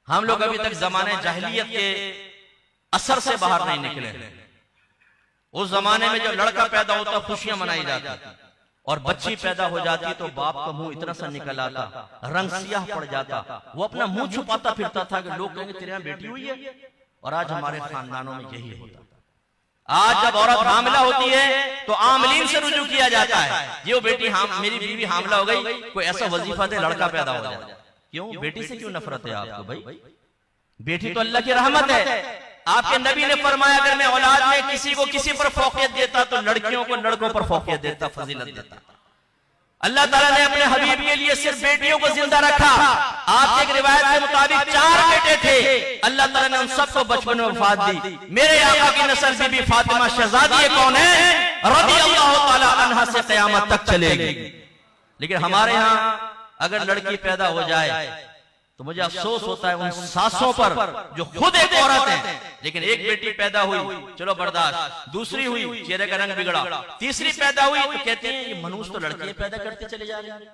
हम लोग अभी तक जमाने जाहिलियत के असर से बाहर नहीं निकले। उस जमाने में जब लड़का पैदा होता खुशियां मनाई जाती और बच्ची पैदा हो जाती तो बाप का मुंह इतना सा निकल आता, रंग सियाह पड़ जाता, वो अपना मुंह छुपाता फिरता था कि लोग कहेंगे तेरे यहाँ बेटी हुई है। और आज हमारे खानदानों में यही होता। आज जब औरत हामिला होती है तो आमलीन से रुजू किया जाता है, ये वो बेटी मेरी बीवी हामिला हो गई, कोई ऐसा वजीफा दे लड़का पैदा हो जाए। क्यों? बेटी से क्यों नफरत है आपको भाई? बेटी तो अल्लाह की रहमत है। आपके नबी ने फरमाया अगर मैं औलाद में किसी को किसी पर फौकियत देता तो लड़कियों को लड़कों पर फौकियत देता, फजीलत देता। अल्लाह ताला ने अपने हबीब के लिए सिर्फ बेटियों को जिंदा रखा। आपके एक रिवायत के मुताबिक 4 बेटे थे, अल्लाह ताला ने उन सबको बचपन में वफात दी। मेरे आका की नस्ल बीबी फातिमा शहजादी कौन है? रज़ियल्लाहु ताला अन्हा से क़यामत तक चलेगी। लेकिन हमारे यहाँ अगर लड़की पैदा हो जाए तो मुझे अफसोस होता है उन सासों पर जो खुद एक औरत है, लेकिन एक बेटी पैदा हुई चलो बर्दाश्त, दूसरी हुई चेहरे का रंग बिगड़ा, तीसरी पैदा हुई तो कहते हैं ये मनुष्य तो लड़कियां पैदा करते चले जा रहे हैं।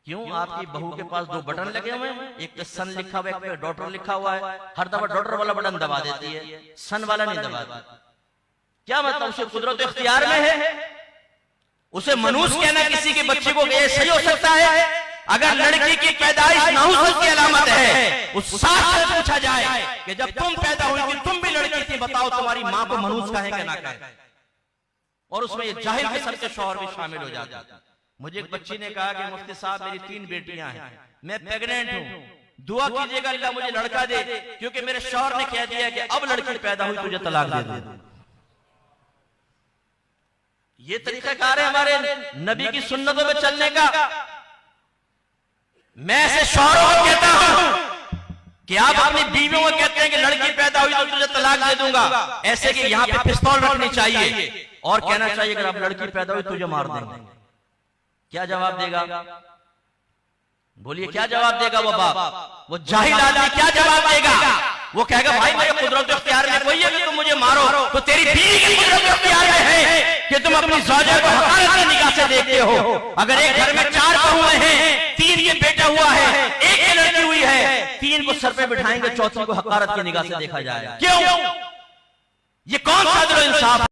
क्यों? आपकी बहू के पास 2 बटन लगे हुए हैं, एक पे सन लिखा हुआ है, एक पे डॉटर लिखा हुआ है। हर दफा डॉटर वाला बटन दबा देती है, सन वाला नहीं दबाती। क्या मतलब? उसे कुदरत इख्तियार में है, उसे मनुष्य कहना किसी के बच्चे को ये सही हो सकता है? अगर लड़की की पैदाइश नाहुस की अलामत है, उस सास से पूछा जाए कि जब तुम पैदा हुई थी तुम भी लड़की थी, बताओ तुम्हारी मां को मनुष्य कहे कि ना कहे? और उसमें ये जाहिल किस्म के शौहर भी शामिल हो जाते हैं। मुझे एक बच्ची ने कहा कि मुफ्ती साहब मेरी 3 बेटियां हैं, मैं प्रेग्नेंट हूं, दुआ कीजिएगा अल्लाह मुझे लड़का दे, क्योंकि मेरे शौहर ने कह दिया कि अब लड़की पैदा हुई तुझे तलाक दे दे। ये तरीकाकार है हमारे नबी की सुन्नतों में चलने का। मैं ऐसे शौहरों को कहता हूं कि आप अपनी बीवियों को कहते हैं कि लड़की पैदा हुई तो तुझे तलाक दे दूंगा, ऐसे कि यहाँ पे पिस्तौल रखनी चाहिए और कहना चाहिए अगर आप लड़की पैदा हुई तुझे मार देंगे। क्या जवाब देगा? बोलिए क्या जवाब देगा वो बाप? वो जाहिल आदमी क्या जवाब देगा? वो कहेगा भाई मेरे कुदरत इख्तियार में कोई है कि तुम मुझे मारो, तो तेरी बीवी की कुदरत इख्तियार में है कि तुम अपनी ज़ौजा को हक़ारत की निगाह से देखते हो। अगर एक घर में 4 बहुएं हैं, 3 ये बेटा हुआ है, 1 की लड़की हुई है, 3 को सर पे बिठाएंगे, चौथी को हक़ारत की निगाह से देखा जाएगा। क्यों? ये कौन सा इंसाफ?